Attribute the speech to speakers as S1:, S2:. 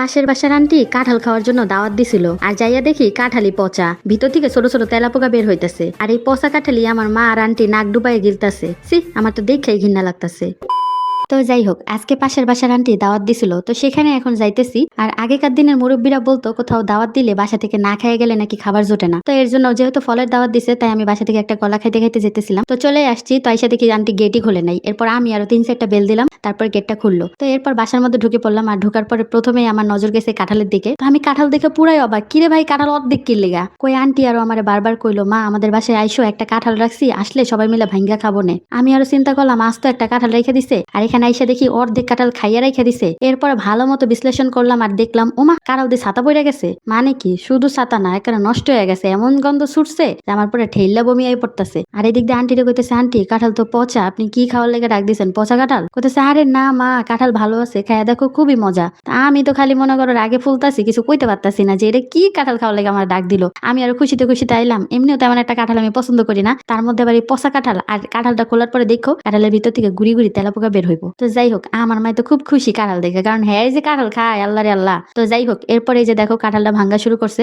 S1: পাশের বাসার আন্টি কাঁঠাল খাওয়ার জন্য দাওয়াত দিছিল, আর যাইয়া দেখি কাঁঠালি পচা, ভিতর থেকে ছোট ছোট তেলাপোকা বের হইতেছে। আর এই পচা কাঁঠালি আমার মা আর আন্টি নাক ডুবাইয়ে গিলতাছে। সি, আমার তো দেখেই ঘৃণা লাগতাছে। তো যাই হোক, আজকে পাশের বাসার আন্টি দাওয়াত দিছিল, তো সেখানে এখন যাইতেছি। আর আগেকার দিনের মুরব্বীরা বলতো কোথাও দাওয়াত দিলে বাসা থেকে না খেয়ে গেলে নাকি খাবার জোটে না। তো এর জন্য যেহেতু ফলের দাওয়াত দিছে, তাই আমি বাসা থেকে একটা কলা খাইতে খাইতে যেতেছিলাম। তো চলে আসছি, তো আইসা দেখি আন্টি গেটই খুলে নাই। এরপর আমি আরো 3-4টা বেল দিলাম, তারপর গেটটা খুললো। তো এরপর বাসার মধ্যে ঢুকে পড়লাম। আর ঢুকার পরে প্রথমেই আমার নজর গেছে কাঁঠালের দিকে। তো আমি কাঁঠাল দেখে পুরাই অবাক, কিরে ভাই কাঁঠাল অর্ধেক কিনলে গা? কই আন্টি আরো আমার বারবার কইলো, মা আমাদের বাসায় আইসো, একটা কাঁঠাল রাখছি, আসলে সবাই মিলে ভাঙ্গা খাবো নে। আমি আরো চিন্তা করলাম, আজ তো একটা কাঁঠাল রেখে দিছে, আর এখানে আইসা দেখি অর্ধেক কাঁঠাল খাইয়া রেখে দিছে। এরপর ভালো মতো বিশ্লেষণ করলাম আর দেখলাম, ওমা কাঁঠাল দিয়ে ছাতা পড়ে গেছে। মানে কি, শুধু ছাতা না, এখানে নষ্ট হয়ে গেছে, এমন গন্ধ ছুটছে যে আমার পরে ঠেইলা বমি আই পড়তেছে। আর এদিক দিয়ে আন্টিরে কইতেছে, আন্টি কাঁঠাল তো পচা, আপনি কি খাওয়ার লেগে ডাক দিয়েছেন, পচা কাঁঠাল? কইতেছে, আরে না মা, কাঁঠাল ভালো আছে, খাইয়া দেখো খুবই মজা। তা আমি তো খালি মনে করার আগে ফুলতাছি, কিছু কইতে পারতাছি না যে এটা কি কাঁঠাল খাওয়ার লেগে আমার ডাক দিল। আমি আরো খুশিতে খুশিতে আইলাম। এমনিও তেমন একটা কাঁঠাল আমি পছন্দ করি না, তার মধ্যে আবার এই পচা কাঁঠাল। আর কাঁঠালটা খোলার পরে দেখো কাঁঠালের ভিতর থেকে গুড়ি গুড়ি তেলাপোকা বের হইব। তো যাই হোক, আমার মাই তো খুব খুশি কাঁঠাল দেখে, কারণ হ্যাঁ যে কাঁঠাল খায়, আল্লাহ রে আল্লাহ। তো যাই হোক, এরপরে এই যে দেখো কাঁঠালটা ভাঙ্গা শুরু করছে।